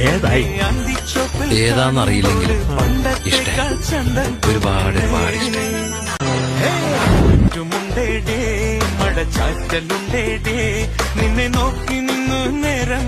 ഏതായി ഏതാന്നറിയില്ലെങ്കിലും ഇഷ്ടം ഒരുപാട് ഒരുപാട് ഇഷ്ടം. മഴച്ചാറ്റലുണ്ടേടേ നിന്നെ നോക്കി നിന്നു നേരം